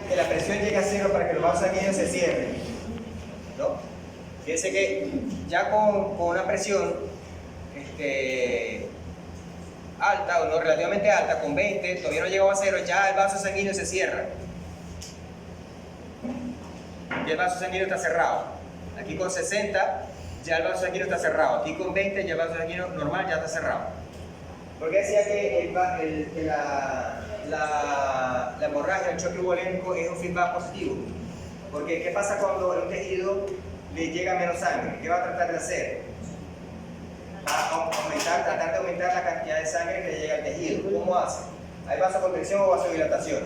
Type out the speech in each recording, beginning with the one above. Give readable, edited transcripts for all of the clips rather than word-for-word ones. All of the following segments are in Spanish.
que la presión llegue a cero para que los vasos sanguíneos se cierren, ¿no? Fíjense que ya con una presión alta o no relativamente alta, con 20, todavía no llegó a cero, ya el vaso sanguíneo se cierra. Y el vaso sanguíneo está cerrado. Aquí con 60 ya el vaso sanguíneo está cerrado. Aquí con 20 ya el vaso sanguíneo normal ya está cerrado. Porque decía que la hemorragia, el choque hipovolémico es un feedback positivo. Porque ¿qué pasa cuando a un tejido le llega menos sangre? ¿Qué va a tratar de hacer? Va a tratar de aumentar la cantidad de sangre que le llega al tejido. ¿Cómo hace? ¿Hay vasoconstricción o vasodilatación?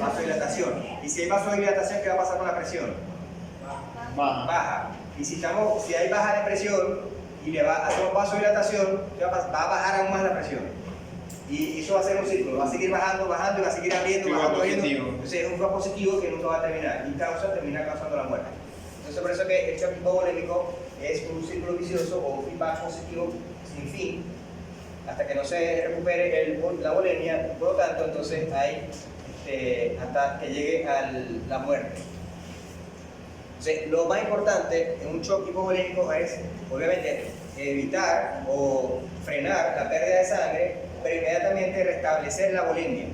Vasodilatación. Y si hay vasodilatación, ¿qué va a pasar con la presión? Baja. Y si hay baja de presión y hacemos vasodilatación, va a bajar aún más la presión. Y eso va a ser un círculo, va a seguir bajando y va a seguir abriendo, bajando. Entonces es un feedback positivo que nunca va a terminar y termina causando la muerte. Entonces por eso que el shock hipovolémico es un círculo vicioso o un feedback positivo sin fin, hasta que no se recupere la volemia. Por lo tanto, entonces hay hasta que llegue a la muerte. Entonces, lo más importante en un shock hipovolémico es, obviamente, evitar o frenar la pérdida de sangre, pero inmediatamente restablecer la volemia.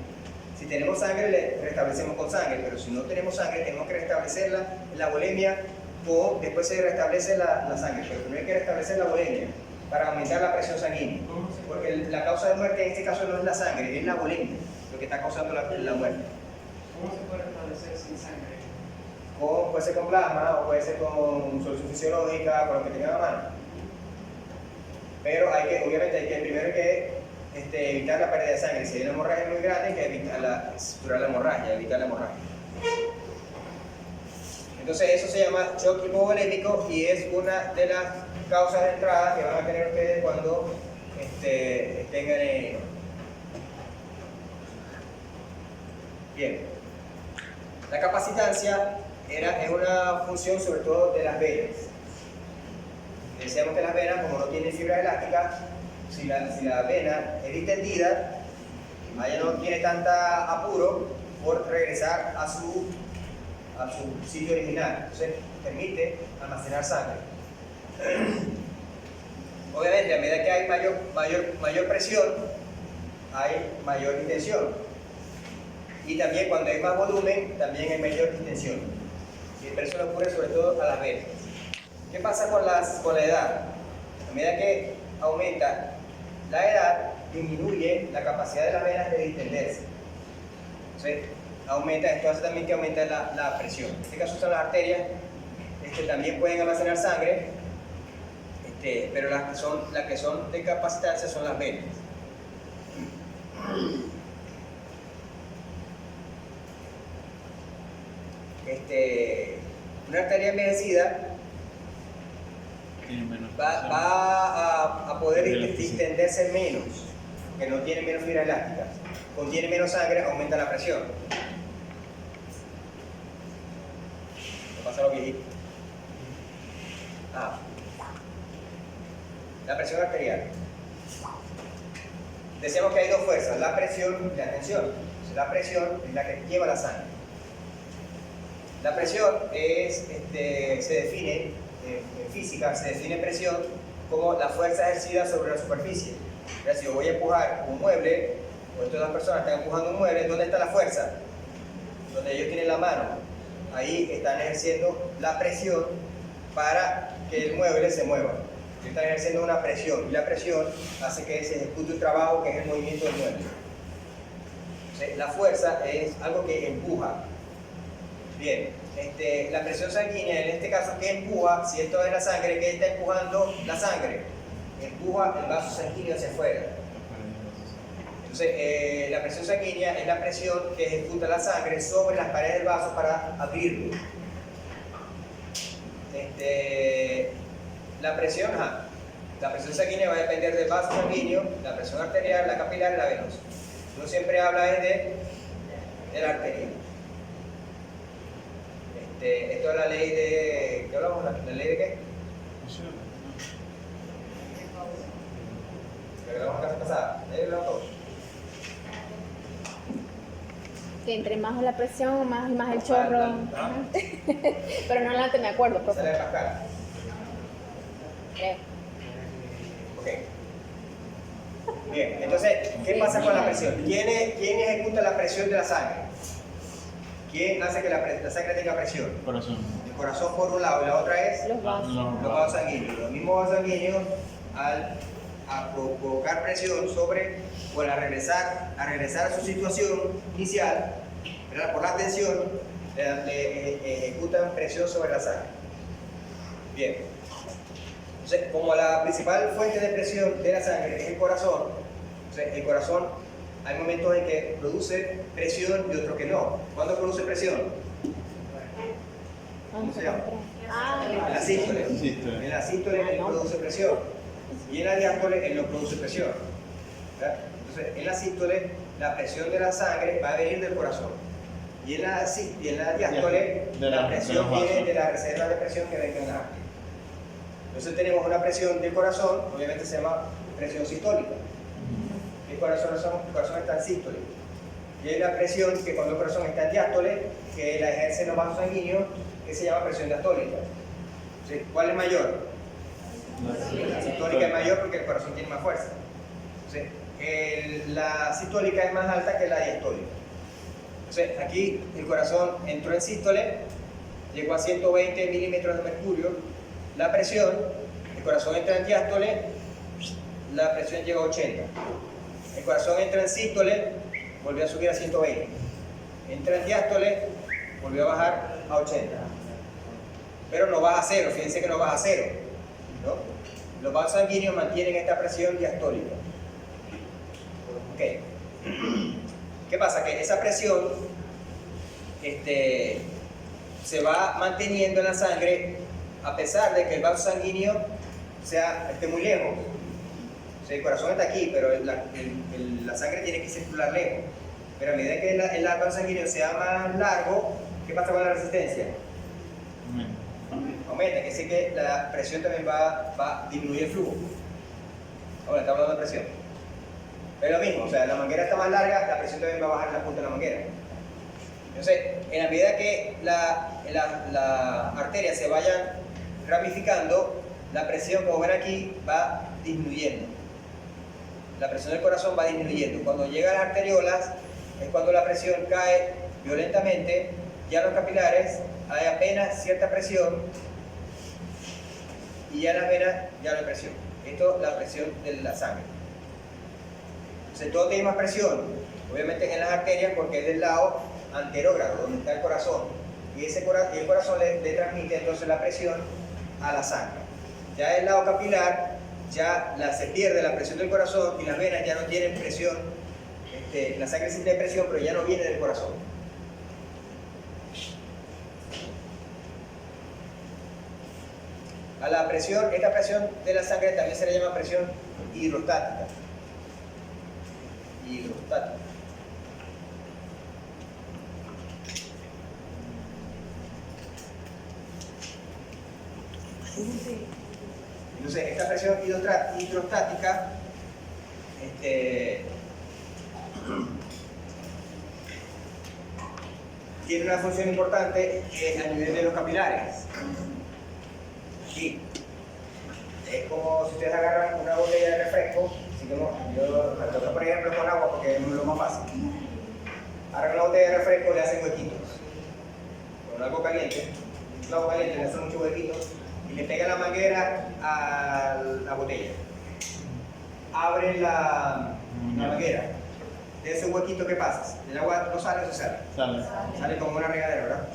Si tenemos sangre, le restablecemos con sangre, pero si no tenemos sangre, tenemos que restablecer la volemia, o después se restablece la sangre, pero primero hay que restablecer la volemia para aumentar la presión sanguínea, porque la causa de muerte en este caso no es la sangre, es la volemia lo que está causando la muerte. ¿Cómo se puede restablecer sin sangre? Puede ser con plasma o puede ser con solución fisiológica, con lo que tengan a mano. Pero obviamente primero hay que evitar la pérdida de sangre. Si hay una hemorragia muy grande, hay que suturar la hemorragia, evitar la hemorragia. Entonces eso se llama shock hipovolémico y es una de las causas de entrada que van a tener ustedes cuando tengan bien. La capacitancia es una función sobre todo de las venas. Decíamos que las venas, como no tienen fibra elástica, si la vena es distendida, ella no tiene tanta apuro por regresar a su sitio original. Entonces permite almacenar sangre. Obviamente, a medida que hay mayor presión, hay mayor distensión. Y también cuando hay más volumen, también hay mayor distensión. Pero eso le ocurre sobre todo a las venas. ¿Qué pasa con la edad? A medida que aumenta la edad, disminuye la capacidad de las venas de distenderse. Entonces, esto hace también que aumente la presión. En este caso son las arterias, también pueden almacenar sangre, pero las que son de capacitancia son las venas. Una arteria envejecida va a poder distenderse menos, que no tiene menos fibra elástica. Contiene menos sangre, aumenta la presión. ¿Qué pasa a los viejitos? La presión arterial. Decíamos que hay dos fuerzas, la presión y la tensión. Entonces, la presión es la que lleva la sangre. La presión se define, en física, se define presión como la fuerza ejercida sobre la superficie. O sea, si yo voy a empujar un mueble, o estas dos personas están empujando un mueble, ¿dónde está la fuerza? Donde ellos tienen la mano. Ahí están ejerciendo la presión para que el mueble se mueva. Están ejerciendo una presión, y la presión hace que se ejecute un trabajo que es el movimiento del mueble. Entonces, la fuerza es algo que empuja. Bien, la presión sanguínea, en este caso, ¿qué empuja? Si esto es la sangre, ¿qué está empujando la sangre? Empuja el vaso sanguíneo hacia afuera. Entonces, la presión sanguínea es la presión que ejecuta la sangre sobre las paredes del vaso para abrirlo. La presión sanguínea va a depender del vaso sanguíneo, la presión arterial, la capilar y la venosa. Uno siempre habla de la arteria. Esto es la ley de... ¿Qué hablamos? ¿La ley de qué? ¿La que hablamos la clase pasada? ¿La ley del autor? Que entre más la presión, más el chorro. ¿Ah? Pero no adelante me acuerdo, profe. Sale de Pascal. Creo. Ok. Bien, entonces, ¿qué pasa con la presión? ¿Quién ejecuta la presión de la sangre? ¿Quién hace que la sangre tenga presión? Corazón. El corazón por un lado y la otra es Los vasos. los vasos sanguíneos. Los mismos vasos sanguíneos, al provocar presión sobre, o al regresar a su situación inicial, ¿verdad? Por la tensión, le ejecutan presión sobre la sangre. Bien. Entonces, como la principal fuente de presión de la sangre es el corazón, entonces el corazón hay momentos en que produce presión y otros que no. ¿Cuándo produce presión? ¿Cómo se llama? En la sístole. En la sístole él produce presión y en la diástole él no produce presión. ¿Verdad? Entonces, en la sístole la presión de la sangre va a venir del corazón y en la diástole la presión viene de la reserva de presión que venga en la arteria. Entonces tenemos una presión del corazón, obviamente se llama presión sistólica. El corazón está en sístole. Y hay una presión que cuando el corazón está en diástole, que la ejercen los vasos sanguíneos, que se llama presión diastólica. Entonces, ¿cuál es mayor? La sistólica es mayor porque el corazón tiene más fuerza. Entonces, la sistólica es más alta que la diastólica. Entonces, aquí el corazón entró en sístole, llegó a 120 milímetros de mercurio. La presión, el corazón entra en diástole, la presión llega a 80. El corazón entra en sístole, volvió a subir a 120. Entra en diástole, volvió a bajar a 80. Pero no baja a cero, fíjense que no baja a cero, ¿no? Los vasos sanguíneos mantienen esta presión diastólica. Ok. ¿Qué pasa? Que esa presión se va manteniendo en la sangre a pesar de que el vaso sanguíneo esté muy lejos. O sea, el corazón está aquí, pero la sangre tiene que circular lejos. Pero a medida que el vaso sanguíneo sea más largo, ¿qué pasa con la resistencia? Aumenta, que sí que la presión también va a disminuir el flujo. Ahora estamos hablando de presión. Es lo mismo, o sea, la manguera está más larga, la presión también va a bajar en la punta de la manguera. Entonces, en la medida que la arteria se vayan ramificando, la presión, como ven aquí, va disminuyendo. La presión del corazón va disminuyendo. Cuando llega a las arteriolas, es cuando la presión cae violentamente, ya los capilares hay apenas cierta presión y ya en las venas ya no hay presión. Esto es la presión de la sangre. Entonces, todo tiene más presión, obviamente en las arterias, porque es del lado anterógrado, donde está el corazón. Y el corazón le transmite entonces la presión a la sangre. Ya el lado capilar, se pierde la presión del corazón y las venas ya no tienen presión. La sangre sí tiene presión, pero ya no viene del corazón. A la presión, esta presión de la sangre también se le llama presión hidrostática. Entonces, esta presión hidrostática tiene una función importante a nivel de los capilares. Aquí. Es como si ustedes agarran una botella de refresco, yo la toco por ejemplo con agua porque es lo más fácil. Agarran una botella de refresco, le hacen huequitos. Con algo caliente, le hacen muchos huequitos y le pegan la manguera a la botella. Abren la manguera. De ese huequito, ¿qué pasa? ¿El agua no sale o se sale? Sale como una regadera, ¿verdad?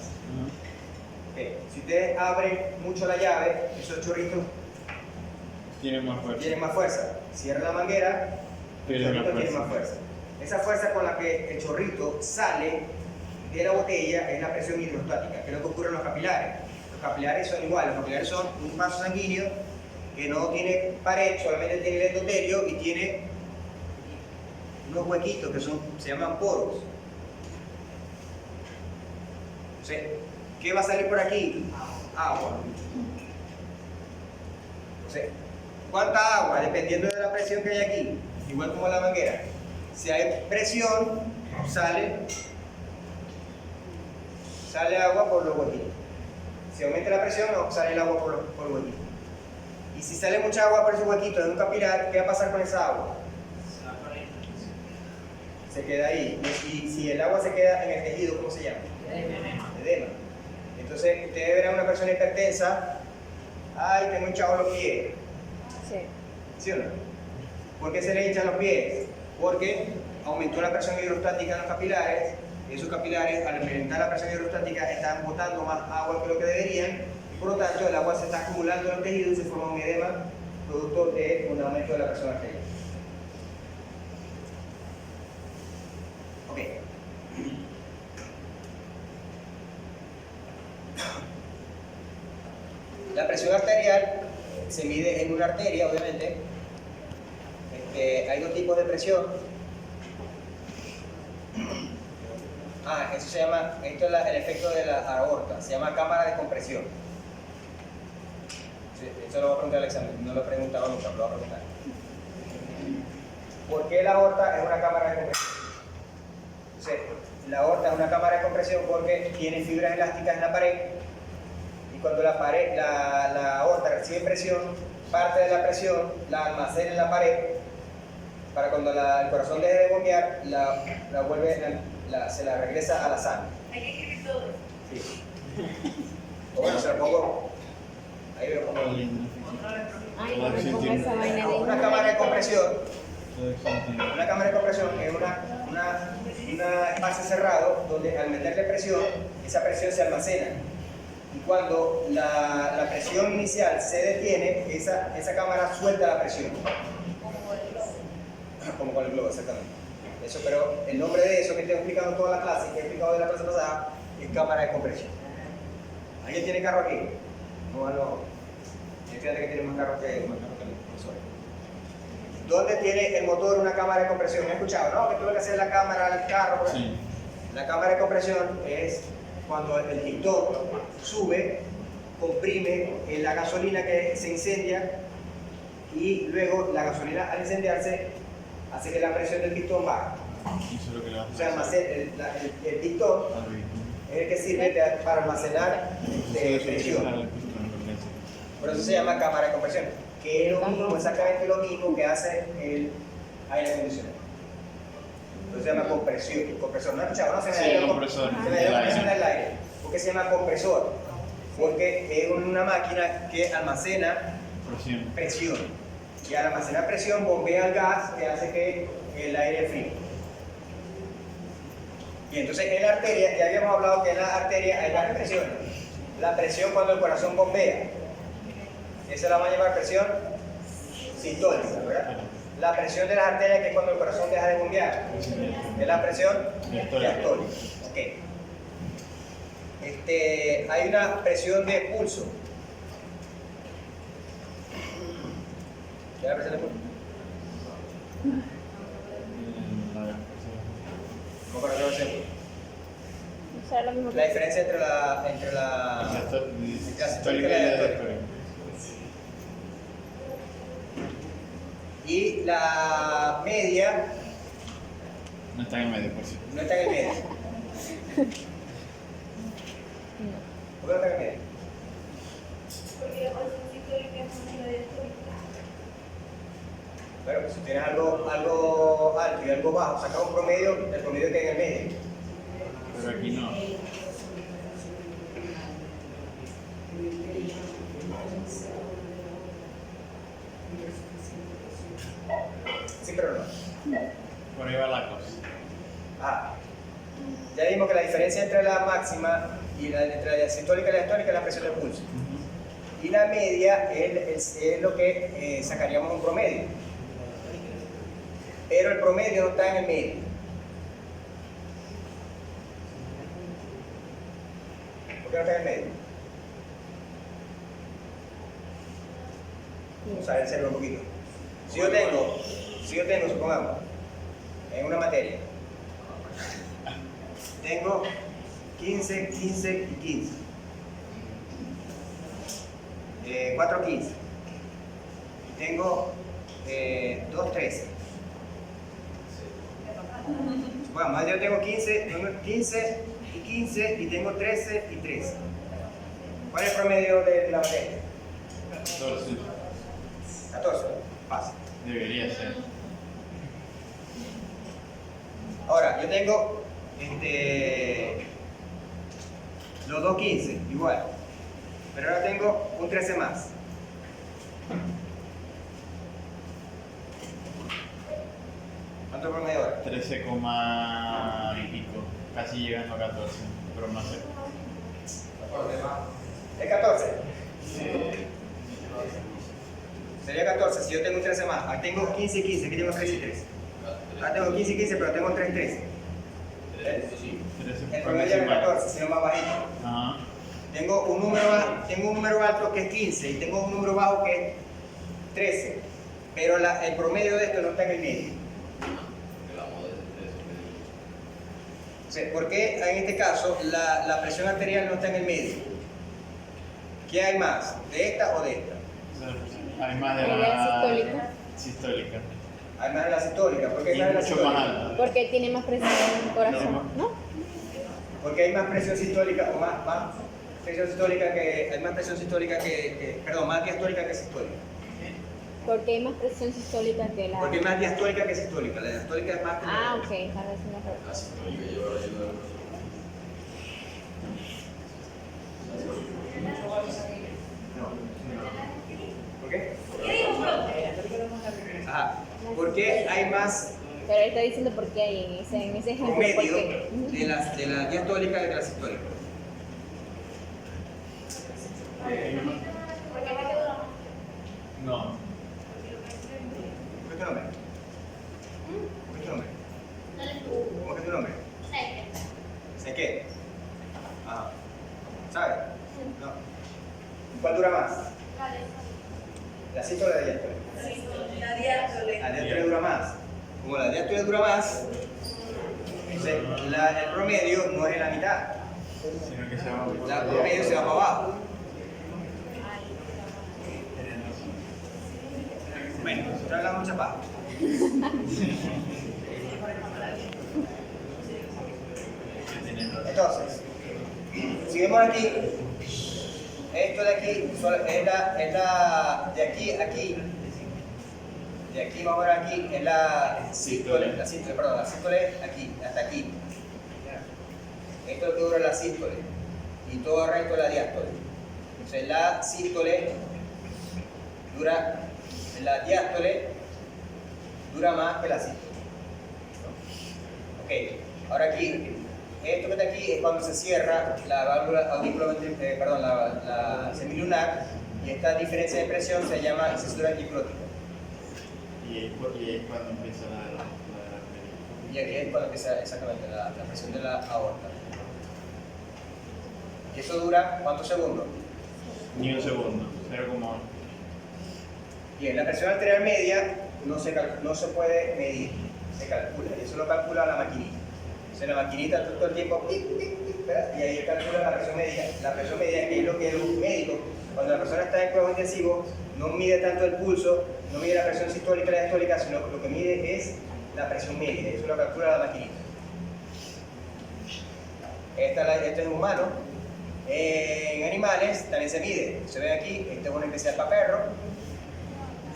Okay. Si ustedes abren mucho la llave, esos chorritos tienen más fuerza. Cierran la manguera, el chorrito tiene más fuerza. Esa fuerza con la que el chorrito sale de la botella es la presión hidrostática, que es lo que ocurre en los capilares. Los capilares son iguales, los capilares son un vaso sanguíneo que no tiene pared, solamente tiene el endotelio y tiene unos huequitos que se llaman poros. Entonces, ¿qué va a salir por aquí? Agua. Entonces, ¿cuánta agua? Dependiendo de la presión que hay aquí, igual como la manguera. Si hay presión, sale sale agua por los huequitos. Si aumenta la presión, no sale el agua por los huequitos. Y si sale mucha agua por esos huequitos de un capilar, ¿qué va a pasar con esa agua? Se queda ahí. Y si el agua se queda en el tejido, ¿cómo se llama? Edema. Entonces, ustedes verán una persona hipertensa, ay, tengo hinchados los pies. Sí. ¿Sí o no? ¿Por qué se le hinchan los pies? Porque aumentó la presión hidrostática en los capilares, y esos capilares, al aumentar la presión hidrostática, están botando más agua que lo que deberían, y por lo tanto el agua se está acumulando en el tejido y se forma un edema producto de un aumento de la presión arterial. Ok. La presión arterial se mide en una arteria, obviamente. Hay dos tipos de presión. Eso se llama, esto es el efecto de la aorta, se llama cámara de compresión. Esto lo voy a preguntar al examen, no lo he preguntado nunca, lo voy a preguntar. ¿Por qué la aorta es una cámara de compresión? Entonces, la aorta es una cámara de compresión porque tiene fibras elásticas en la pared, y cuando la aorta recibe presión, parte de la presión la almacena en la pared, para cuando el corazón deje de bombear, se la regresa a la sangre. Hay que escribir todo. Sí. O bueno, se la pongo. Ahí veo cómo. Ay, no me ponga esa vaina de Una cámara de compresión. Una cámara de compresión es un espacio cerrado donde al meterle presión, esa presión se almacena. Y cuando la presión inicial se detiene, esa cámara suelta la presión. Como con el globo, exactamente. Eso, pero el nombre de eso que te he explicado en toda la clase, que he explicado de la clase pasada, es cámara de compresión. ¿Alguien tiene carro aquí? No. Fíjate que tiene más carro que el profesor. ¿Dónde tiene el motor una cámara de compresión? ¿Me he escuchado? No, que tú lo que haces es la cámara del carro. Sí. La cámara de compresión es cuando el pistón sube, comprime la gasolina que se incendia, y luego la gasolina al incendiarse hace que la presión del pistón baje. O sea, el pistón es el que sirve para almacenar presión. Por eso se llama cámara de compresión, que es lo mismo, exactamente lo mismo que hace el aire acondicionado. Entonces se llama compresor. ¿No has escuchado? ¿No? Se me llama compresor del aire. ¿Por qué se llama compresor? Porque es una máquina que almacena presión. Y al almacenar presión bombea el gas que hace que el aire fríe. Y entonces en la arteria, ya habíamos hablado que en la arteria hay varias presiones. La presión cuando el corazón bombea, esa la vamos a llamar presión sistólica, ¿verdad? La presión de las arterias, que es cuando el corazón deja de bombear, es la presión diastólica. Okay. Hay una presión de pulso. ¿Qué es la presión de pulso? ¿Cómo para qué va a ser? O sea, lo mismo La diferencia entre la sistólica y la diastólica. Y la media no está en el medio, por cierto. no está en el medio. ¿Por qué no está en el medio? Porque el sistólica es una de Bueno, pues si tienes algo alto y algo bajo, saca un promedio, el promedio está en el medio. Pero aquí no. Sí, pero no. Por ahí va la cosa. Ya vimos que la diferencia entre la máxima y entre la sistólica y la diastólica es la presión del pulso. Y la media es lo que sacaríamos un promedio. Pero el promedio no está en el medio. ¿Por qué no está en el medio? Vamos a ver el cerebro un poquito. Si yo tengo, supongamos, en una materia, tengo 15, 15 y 15. 4, 15. Y tengo 2, 13. Supongamos, yo tengo 15 y 15 y tengo 13 y 13. ¿Cuál es el promedio de la botella? 14. 14. Fácil. Debería ser. Ahora, yo tengo los dos 15, igual. Pero ahora tengo un 13 más. ¿Cuánto es el promedio ahora? 13, y pico. Casi llegando a 14. Pero no sé. ¿Es 14? Sería 14 si yo tengo un 13 más. Aquí tengo 15 y 15, aquí tengo 13 y 13. Ahora tengo 15 y 15, pero tengo 3 y 13. 13 El promedio es 14, sino más bajito. Ajá. Tengo un número alto que es 15 y tengo un número bajo que es 13. Pero el promedio de esto no está en el medio. O sea, ¿por qué en este caso la presión arterial no está en el medio? ¿Qué hay más? ¿De esta o de esta? Además de ¿Y la la sistólica. Además de la sistólica. ¿Por qué Y hay más mucho más alta. Porque tiene más presión en el corazón, ¿no? Porque hay más presión sistólica o más presión sistólica que hay más presión sistólica perdón, más diastólica que sistólica. Porque hay más presión sistólica que la... Porque hay más diastólica que sistólica. La diastólica es más que Ah, ok, estaba haciendo error. ¿Por qué? Ajá. ¿Por qué hay más Pero él está diciendo por qué hay en ese ejemplo. ¿Por promedio qué? de la diastólica que de la sistólica? No. ¿Cómo es tu nombre? ¿Cómo es tu nombre? ¿Cómo es tu nombre? ¿Sé qué? Ajá. ¿Sabes? No. ¿Cuál dura más? ¿La sístole o la diástole? La diástole. La diástole dura más. Como la diástole dura más, entonces el promedio no es en la mitad. Sino que se va por El promedio se va para abajo. Bueno, estoy hablando mucha paja. Entonces, si vemos aquí, esto de aquí es la de aquí a aquí, de aquí vamos a ver aquí, es la sístole, la sístole es aquí, hasta aquí. Esto es lo que dura la sístole y todo el resto es la diástole. Entonces la sístole dura, la diástole dura más que la sístole. Ok, ahora aquí, esto que está aquí es cuando se cierra la válvula la semilunar y esta diferencia de presión se llama incisura anticlótica. Y ahí es cuando empieza la Y aquí es cuando empieza exactamente la presión de la aorta. ¿Y eso dura cuántos segundos? Ni un segundo, 0,1. Bien, la presión arterial media no se puede medir, se calcula, y eso lo calcula la maquinita. Entonces la maquinita todo el tiempo, ¿verdad? Y ahí calcula la presión media. La presión media es lo que los médicos, cuando la persona está en cuidados intensivos, no mide tanto el pulso, no mide la presión sistólica y la diastólica, sino lo que mide es la presión media, eso lo calcula la maquinita. Este es humano. En animales también se mide, se ve aquí, este es un especial para perro,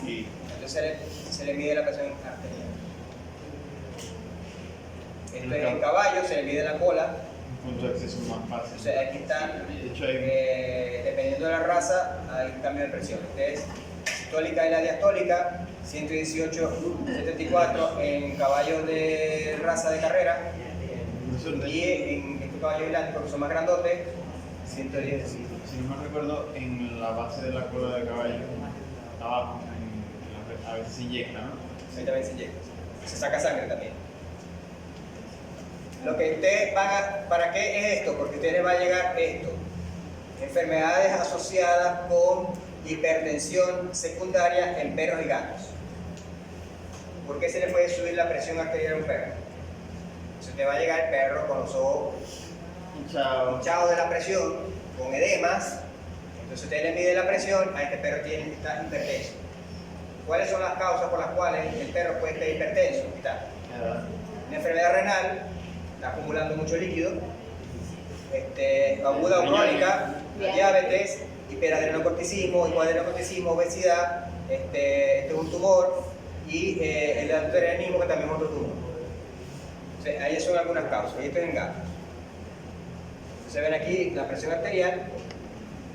Y entonces se le mide la presión arterial. En caballo se le mide la cola, un punto de acceso más fácil. entonces aquí están, De hecho, hay dependiendo de la raza, hay cambio de presión. Este es sistólica y la diastólica, 118/74 en caballos de raza de carrera, y en estos caballos islámicos que son más grandotes, 110. si no me recuerdo, en la base de la cola del caballo, abajo, a veces se inyecta, ¿no? Ahí también se inyecta. Se saca sangre también. Lo que ustedes van a, ¿para qué es esto? Porque a ustedes les va a llegar esto. Enfermedades asociadas con hipertensión secundaria en perros y gatos. ¿Por qué se le puede subir la presión arterial a un perro? Se te va a llegar el perro con los ojos Chao. hinchados de la presión, con edemas. Entonces usted le mide la presión, a este perro está hipertenso. ¿Cuáles son las causas por las cuales el perro puede estar hipertenso? Aquí está. Una enfermedad renal, está acumulando mucho líquido, aguda o crónica, Bien. diabetes, hiperadrenocorticismo, hipoadrenocorticismo, obesidad, este es un tumor, y el altorenismo, que también es otro tumor. Entonces, ahí son algunas causas, y esto es en gato. Entonces ven aquí la presión arterial.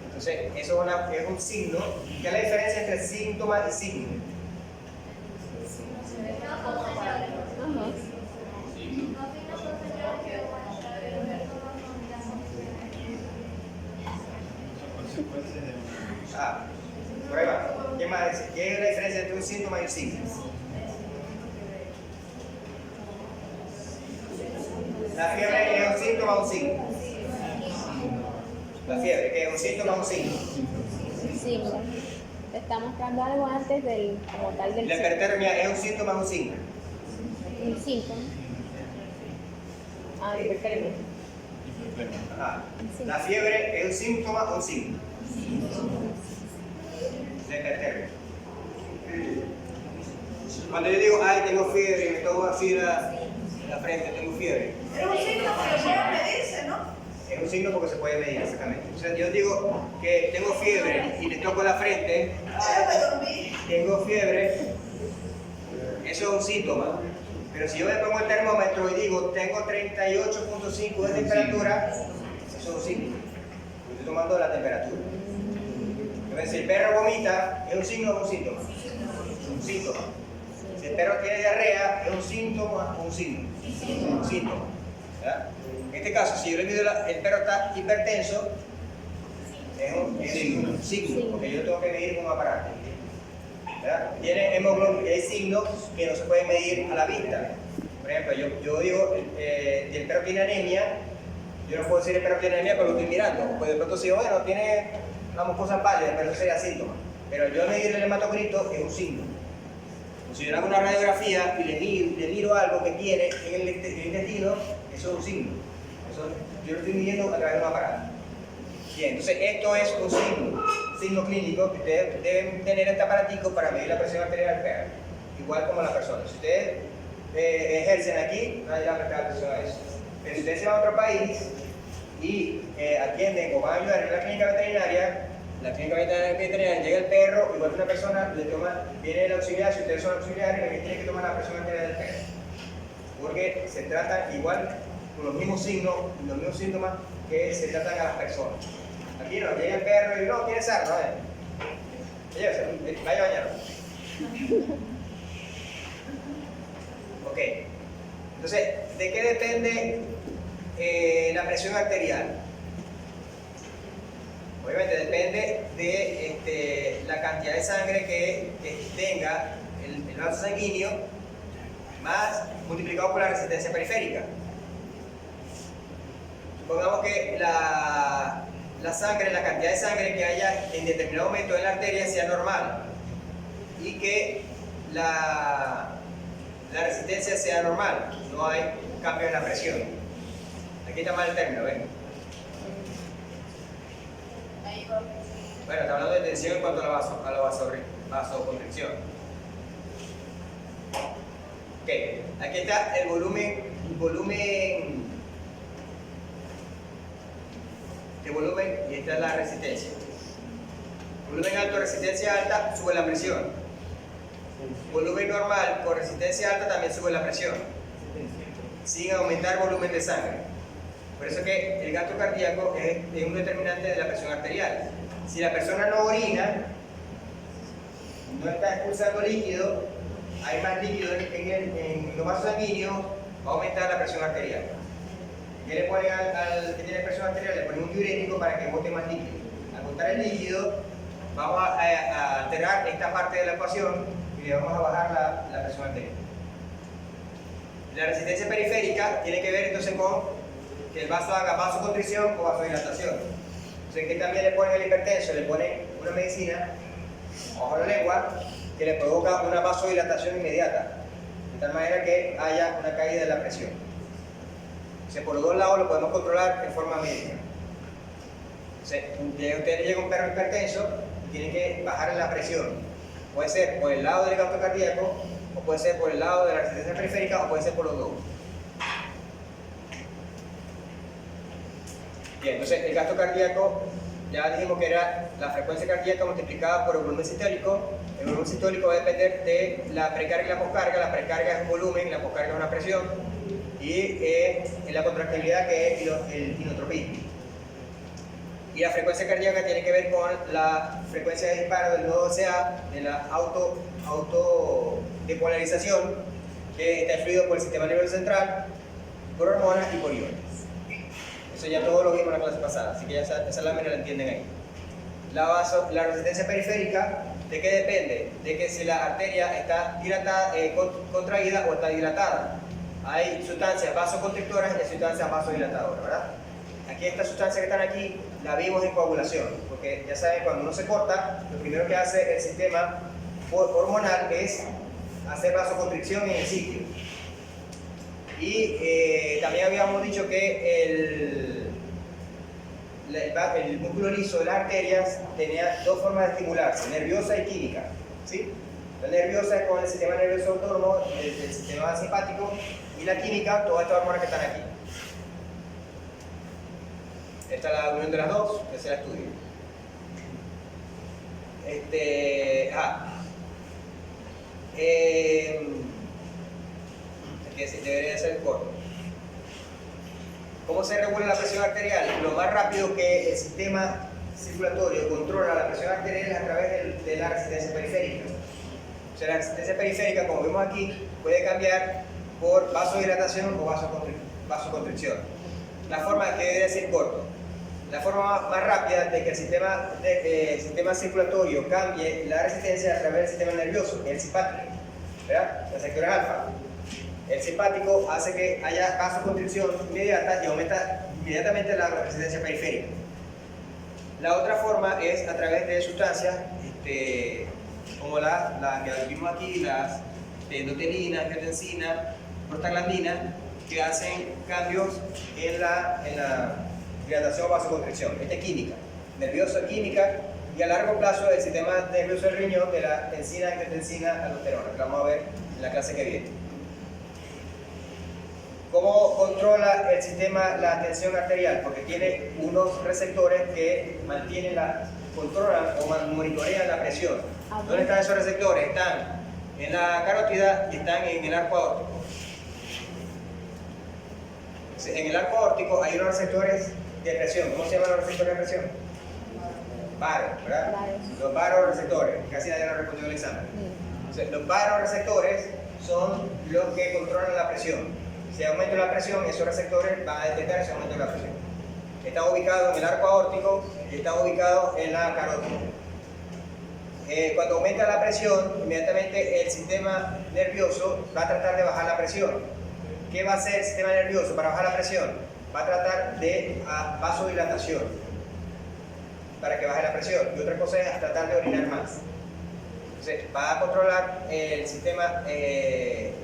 Entonces, eso es un signo. ¿Qué es la diferencia entre síntoma y signo? Ajá. Consecuencias de Ah, prueba. ¿Qué más dice? ¿Qué es la diferencia entre un síntoma y un signo? La fiebre es un síntoma o un signo. La fiebre, ¿qué es un síntoma o un signo? Sí, te está mostrando algo antes del, como tal del La hipertermia es un síntoma o un signo. un síntoma. Ah, hipertermia. hipertermia. Ajá. Sí. La fiebre es un síntoma o un signo. La hipertermia. Cuando yo digo, ay, tengo fiebre, me tomo así la frente, tengo fiebre. Es un signo que lo puede medirse, ¿no? Es un signo porque se puede medir, exactamente. O sea, yo digo que tengo fiebre y le toco la frente, Ay, me dormí. tengo fiebre, eso es un síntoma. Pero si yo me pongo el termómetro y digo, tengo 38.5 de temperatura, eso es un signo. Yo estoy tomando la temperatura. Entonces, si el perro vomita, ¿es un signo o un síntoma? Un síntoma. Si el perro tiene diarrea, ¿es un síntoma o un signo? Un síntoma. ¿Verdad? En este caso, si yo le mido el perro está hipertenso, es un signo, porque yo lo tengo que medir con un aparato. ¿Verdad? Tiene hemoglobina, hay signos que no se pueden medir a la vista. Por ejemplo, yo digo, si el perro tiene anemia, yo no puedo decir el perro tiene anemia porque lo estoy mirando. Pues de pronto si bueno, tiene una mucosa pálida, pero eso sería síntoma. Pero yo medir el hematocrito es un signo. O si yo hago una radiografía y le miro algo que tiene en el intestino, eso es un signo. Eso yo lo estoy midiendo a través de un aparato. Bien, entonces esto es un signo clínico que ustedes deben tener este aparatico para medir la presión arterial del perro, igual como la persona. Si ustedes ejercen aquí, nadie va a prestar atención a eso. Pero si ustedes se van a otro país y atienden o van a ayudar en la clínica veterinaria, llega el perro, igual que una persona, viene el auxiliar, si ustedes son auxiliares, tienen que tomar la presión arterial del perro. Porque se trata igual con los mismos signos, los mismos síntomas que se tratan a las personas. Aquí no, llega el perro y no, tiene sarna, lléveselo, vaya a bañarlo. Ok, entonces, ¿de qué depende la presión arterial? Obviamente depende de la cantidad de sangre que tenga el vaso sanguíneo, más multiplicado por la resistencia periférica. Supongamos que la sangre, la cantidad de sangre que haya en determinado momento en la arteria sea normal y que la resistencia sea normal, no hay cambio en la presión. Aquí está mal el término, ¿ven? Bueno, está hablando de tensión en cuanto a la vasoconstricción. Ok, aquí está el volumen y esta es la resistencia. Volumen alto, resistencia alta, sube la presión. Volumen normal con resistencia alta también sube la presión, sin aumentar volumen de sangre. Por eso que el gasto cardíaco es un determinante de la presión arterial. Si la persona no orina, no está expulsando líquido, hay más líquido en los vasos sanguíneos, va a aumentar la presión arterial. ¿Qué le ponen al que tiene presión arterial? Le ponen un diurético para que bote más líquido. Al botar el líquido, vamos a alterar esta parte de la ecuación y le vamos a bajar la presión arterial. La resistencia periférica tiene que ver entonces con que el vaso haga vasoconstricción o vasodilatación. Entonces, ¿qué también le ponen al hipertenso? Le ponen una medicina bajo la lengua que le provoca una vasodilatación inmediata, de tal manera que haya una caída de la presión. Entonces, por los dos lados lo podemos controlar de forma médica. Entonces, usted llega un perro hipertenso y tiene que bajar la presión. Puede ser por el lado del gasto cardíaco, o puede ser por el lado de la resistencia periférica, o puede ser por los dos. Bien, entonces el gasto cardíaco, ya dijimos que era la frecuencia cardíaca multiplicada por el volumen sistólico. El volumen sistólico va a depender de la precarga y la poscarga. La precarga es un volumen, la poscarga es una presión. Y la contractibilidad, que es el inotropismo. Y la frecuencia cardíaca tiene que ver con la frecuencia de disparo del nodo CA, de la autodepolarización, que está influido por el sistema nervioso central, por hormonas y por iones. Eso ya todo lo vimos en la clase pasada, así que ya esa lámina la entienden ahí. La resistencia periférica, ¿de qué depende? De que si la arteria está dilatada, contraída o está dilatada. Hay sustancias vasoconstrictoras y hay sustancias vasodilatadoras, ¿verdad? Aquí estas sustancias que están aquí, la vimos en coagulación, porque ya saben, cuando uno se corta, lo primero que hace el sistema hormonal es hacer vasoconstricción en el sitio. Y también habíamos dicho que el músculo liso de las arterias tenía dos formas de estimularse, nerviosa y química, ¿sí? La nerviosa es con el sistema nervioso autónomo, el sistema simpático, y la química, todas estas hormonas que están aquí. Esta es la unión de las dos, que se la estudio. Debería ser corto. ¿Cómo se regula la presión arterial? Lo más rápido que el sistema circulatorio controla la presión arterial es a través de la resistencia periférica. O sea, la resistencia periférica, como vemos aquí, puede cambiar por vasodilatación o vasoconstricción. La forma que debe ser corto. La forma más rápida de que el sistema circulatorio cambie la resistencia a través del sistema nervioso, el simpático, ¿verdad? La sectora alfa. El simpático hace que haya vasoconstricción inmediata y aumenta inmediatamente la resistencia periférica. La otra forma es a través de sustancias como la que vimos aquí, las endotelinas, angiotensina, prostaglandina, que hacen cambios en la dilatación o vasoconstricción. Esta es química, nerviosa química, y a largo plazo el sistema nervioso del riñón de la tensina, angiotensina, aldosterona, que vamos a ver en la clase que viene. ¿Cómo controla el sistema la tensión arterial? Porque tiene unos receptores que controlan o monitorean la presión. ¿Dónde están esos receptores? Están en la carótida y están en el arco aórtico. En el arco aórtico hay unos receptores de presión. ¿Cómo se llaman los receptores de presión? Varos, ¿verdad? Los varoreceptores. Casi nadie lo respondió en el examen. Entonces, los varoreceptores son los que controlan la presión. Si aumenta la presión, esos receptores van a detectar ese aumento de la presión. Están ubicados en el arco aórtico y están ubicados en la carótida. Cuando aumenta la presión, inmediatamente el sistema nervioso va a tratar de bajar la presión. ¿Qué va a hacer el sistema nervioso para bajar la presión? Va a tratar de vasodilatación para que baje la presión. Y otra cosa es tratar de orinar más. Entonces, va a controlar el sistema de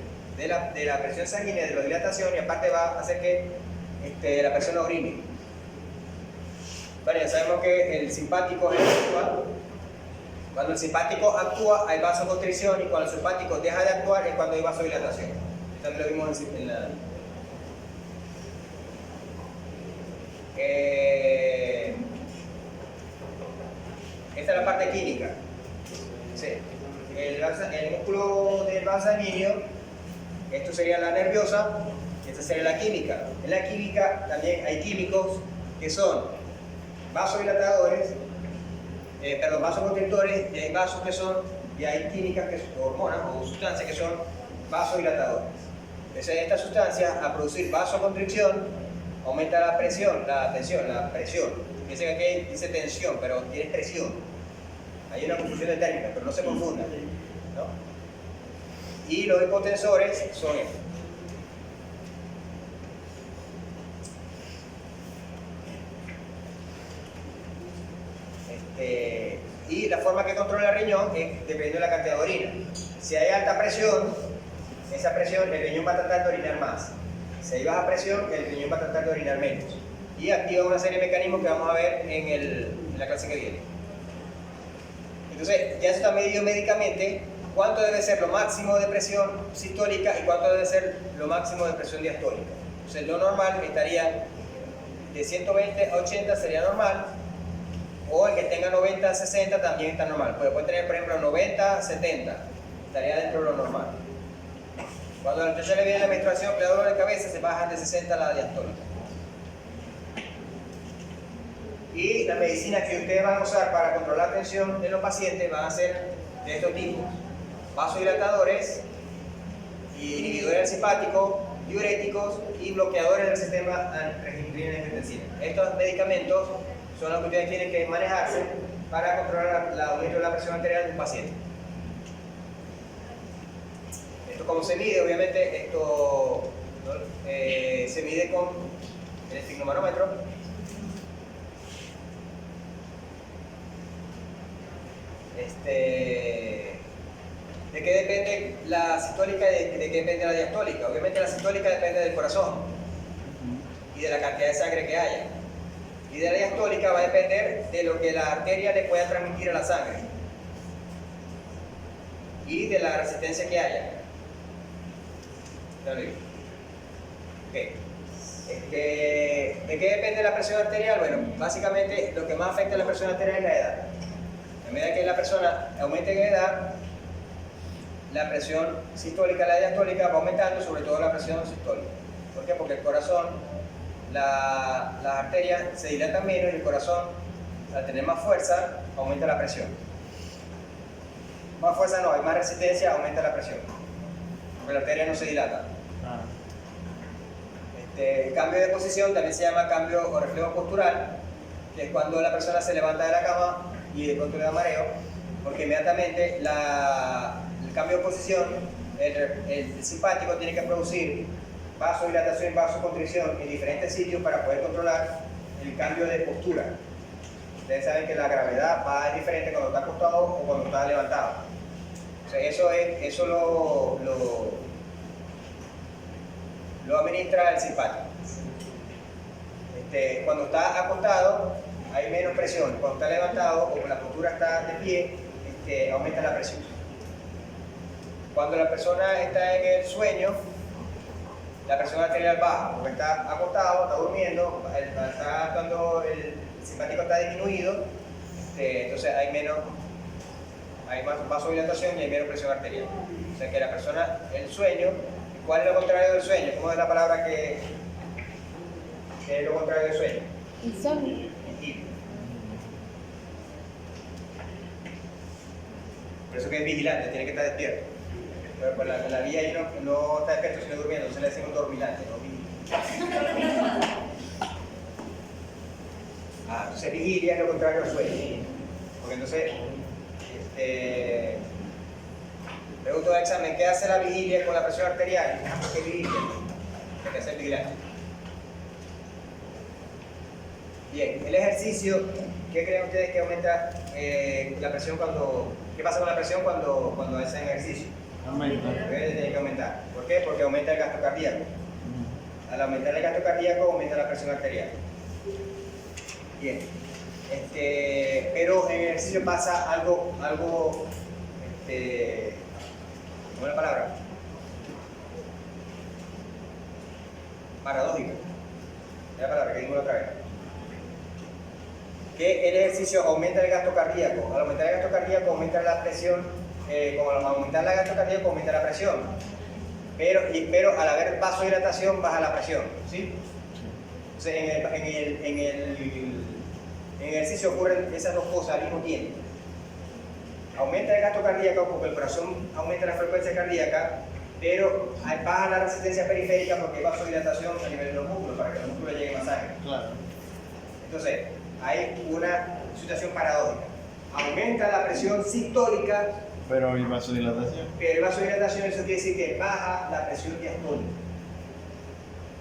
la presión sanguínea, de la dilatación, y aparte va a hacer que la persona orine. Vale, ya sabemos que el simpático es el que actúa. Cuando el simpático actúa hay vasoconstricción, y cuando el simpático deja de actuar es cuando hay vasodilatación. También lo vimos en la... Esta es la parte química. Sí. El músculo del vaso sanguíneo, esto sería la nerviosa, esta sería la química. En la química también hay químicos que son vasodilatadores, vasoconstrictores, y hay vasos que son, y hay químicas que son hormonas o sustancias que son vasodilatadores. Entonces, estas sustancias, a producir vasoconstricción, aumenta la presión, la tensión, la presión. Piensen que aquí dice tensión, pero tiene presión. Hay una confusión de términos, pero no se confundan, ¿no? Y los hipotensores son estos. Y la forma que controla el riñón es dependiendo de la cantidad de orina. Si hay alta presión, esa presión, el riñón va a tratar de orinar más. Si hay baja presión, el riñón va a tratar de orinar menos. Y activa una serie de mecanismos que vamos a ver en la clase que viene. Entonces, ya eso está medido médicamente, cuánto debe ser lo máximo de presión sistólica y cuánto debe ser lo máximo de presión diastólica. Entonces, lo normal estaría de 120 a 80 sería normal, o el que tenga 90 a 60 también está normal. Puede tener, por ejemplo, 90 a 70, estaría dentro de lo normal. Cuando a la muchacha le viene la menstruación, le da dolor de cabeza, se baja de 60 a la diastólica. Y la medicina que ustedes van a usar para controlar la tensión de los pacientes van a ser de estos tipos: vasodilatadores, inhibidores del simpático, diuréticos y bloqueadores del sistema angiotensina. Estos medicamentos son los que ustedes tienen que manejarse para controlar el aumento de la presión arterial de un paciente. Esto como se mide, obviamente, esto se mide con el esfigmomanómetro. ¿De qué depende la sistólica y de qué depende la diastólica? Obviamente la sistólica depende del corazón y de la cantidad de sangre que haya. Y de la diastólica va a depender de lo que la arteria le pueda transmitir a la sangre y de la resistencia que haya. Okay. ¿De qué depende la presión arterial? Bueno, básicamente lo que más afecta a la presión arterial es la edad. A medida que la persona aumente en edad, la presión sistólica, la diastólica va aumentando, sobre todo la presión sistólica. ¿Por qué? Porque el corazón, las arterias se dilatan menos y el corazón, al tener más fuerza, aumenta la presión. Más fuerza no, hay más resistencia, aumenta la presión. Porque la arteria no se dilata. El cambio de posición también se llama cambio o reflejo postural, que es cuando la persona se levanta de la cama y de pronto le da mareo, porque inmediatamente el cambio de posición, el simpático tiene que producir vasodilatación y vasoconstricción en diferentes sitios para poder controlar el cambio de postura. Ustedes saben que la gravedad va diferente cuando está acostado o cuando está levantado. O sea, eso lo administra el simpático. Cuando está acostado hay menos presión, cuando está levantado o la postura está de pie, aumenta la presión. Cuando la persona está en el sueño, la presión arterial baja, porque está acostado, está durmiendo, cuando el simpático está disminuido, entonces hay más vasodilatación y hay menos presión arterial. O sea que la persona, el sueño, ¿cuál es lo contrario del sueño? ¿Cómo es la palabra que es lo contrario del sueño? Insomnio. Vigilia. Por eso que es vigilante, tiene que estar despierto. Pero por la vía ahí no está despierto, sino durmiendo, entonces le decimos dormilante, no vigilante. Entonces vigilia es lo contrario al sueño. Porque entonces, pregunto de examen, ¿qué hace la vigilia con la presión arterial? ¿Qué vigilia? Hay que hacer vigilante. Bien, el ejercicio, ¿qué creen ustedes que aumenta la presión ¿qué pasa con la presión cuando hacen ejercicio? Aumenta. Tiene que aumentar. ¿Por qué? Porque aumenta el gasto cardíaco. Al aumentar el gasto cardíaco aumenta la presión arterial. Bien. Pero en el ejercicio pasa algo ¿cómo es la palabra? Paradójico. Es la palabra que dimos otra vez. Que el ejercicio aumenta el gasto cardíaco. Al aumentar el gasto cardíaco aumenta la presión, como al aumentar el gasto cardíaco aumenta la presión. Pero al haber vasodilatación baja la presión, ¿sí? Entonces en el ejercicio ocurren esas dos cosas al mismo tiempo. Aumenta el gasto cardíaco porque el corazón aumenta la frecuencia cardíaca, pero baja la resistencia periférica porque hay vasodilatación a nivel de los músculos para que los músculos lleguen más sangre. Claro. Entonces, hay una situación paradójica. Aumenta la presión sistólica, Pero ¿y vasodilatación? pero el vasodilatación eso quiere decir que baja la presión diastólica.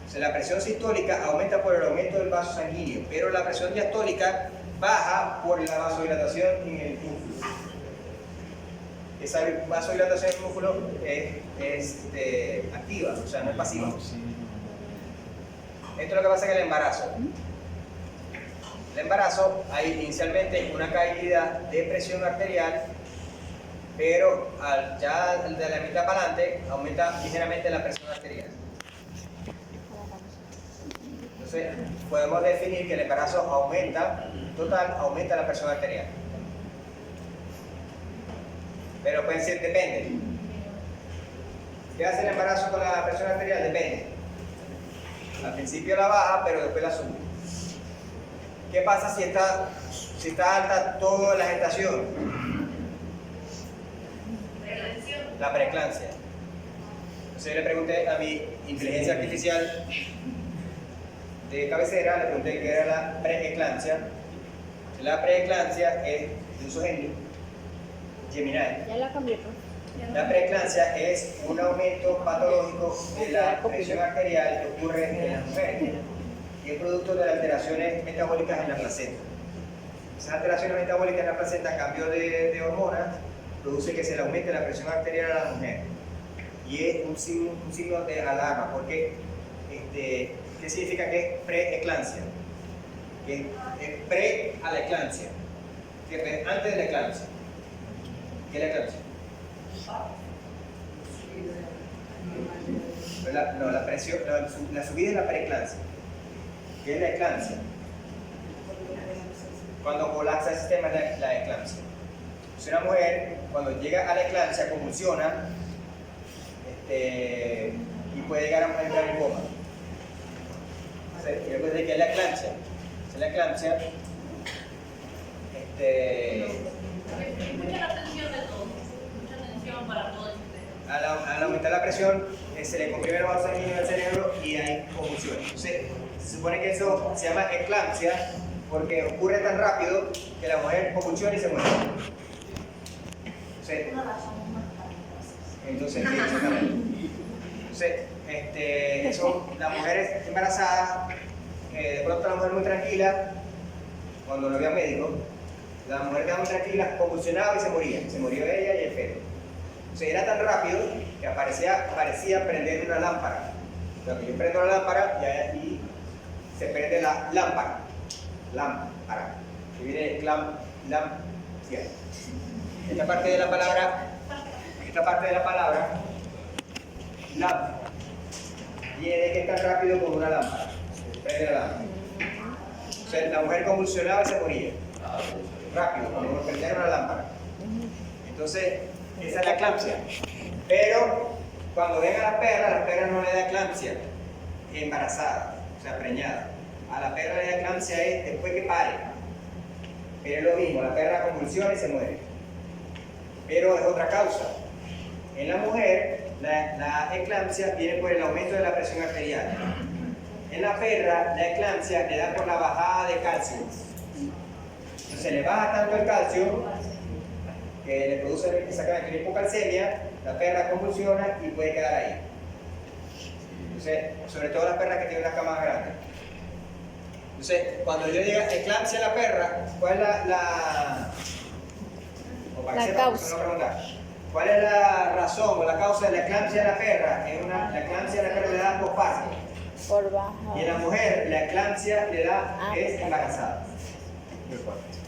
O sea, la presión sistólica aumenta por el aumento del vaso sanguíneo, pero la presión diastólica baja por la vasodilatación en el músculo. Esa vasodilatación en el músculo es activa, o sea, no es pasiva. Sí. Esto es lo que pasa en el embarazo. El embarazo hay inicialmente una caída de presión arterial, pero ya de la mitad para adelante aumenta ligeramente la presión arterial. Entonces, podemos definir que el embarazo aumenta la presión arterial. Pero pueden ser, depende. ¿Qué hace el embarazo con la presión arterial? Depende. Al principio la baja, pero después la sube. ¿Qué pasa si está alta toda la gestación? La preeclampsia. Entonces yo le pregunté a mi inteligencia artificial de cabecera, le pregunté qué era la preeclampsia. La preeclampsia es de uso Gemini. Ya la cambié. La preeclampsia es un aumento patológico de la presión arterial que ocurre en las mujeres y es producto de las alteraciones metabólicas en la placenta. Esas alteraciones metabólicas en la placenta, cambio de hormonas, produce que se le aumente la presión arterial a la mujer. Y es un signo de alarma, porque ¿qué significa que es preeclampsia? Que es pre a la eclampsia, que es antes de la eclampsia. ¿Qué es la eclampsia? No, la presión, la subida es la preeclampsia. ¿Qué es la eclampsia? Cuando colapsa el sistema es la eclampsia. Si una mujer, cuando llega a la eclampsia, convulsiona y puede llegar a entrar en coma. Después de que es la eclampsia. Si la eclampsia, Mucha atención de todos, mucha atención para todos ustedes. al aumentar la presión, se le comprime el vaso sanguíneo del cerebro y hay convulsiones. Entonces, se supone que eso se llama eclampsia porque ocurre tan rápido que la mujer convulsiona y se muere. Entonces, la mujer es embarazada, de pronto la mujer muy tranquila, cuando no había médico, la mujer quedaba muy tranquila, convulsionaba y se moría ella y el feto. Entonces era tan rápido que parecía prender una lámpara. O sea, que yo prendo la lámpara y se prende la lámpara. Lámpara. Que viene lámpara. Esta parte de la palabra, lámpara, viene de que es tan rápido como una lámpara. Se prende la lámpara. O sea, la mujer convulsionaba y se moría. Rápido, como prender una lámpara. Entonces, esa es la eclampsia. Pero cuando ven a las perras no le da eclampsia embarazada, o sea, preñada. A la perra le da eclampsia es después que pare. Pero es lo mismo, la perra convulsiona y se muere. Pero es otra causa. En la mujer, la eclampsia viene por el aumento de la presión arterial. En la perra, la eclampsia le da por la bajada de calcio. Entonces le baja tanto el calcio que le produce exactamente una hipocalcemia, la perra convulsiona y puede quedar ahí. Entonces, sobre todo las perras que tienen las camas grandes. Entonces, cuando yo diga eclampsia a la perra, ¿cuál es la causa? ¿Cuál es la razón o la causa de la eclampsia de la perra? La eclampsia de la perra le da posparto. Por baja. Y en la mujer, la eclampsia le da es embarazada. Muy fuerte.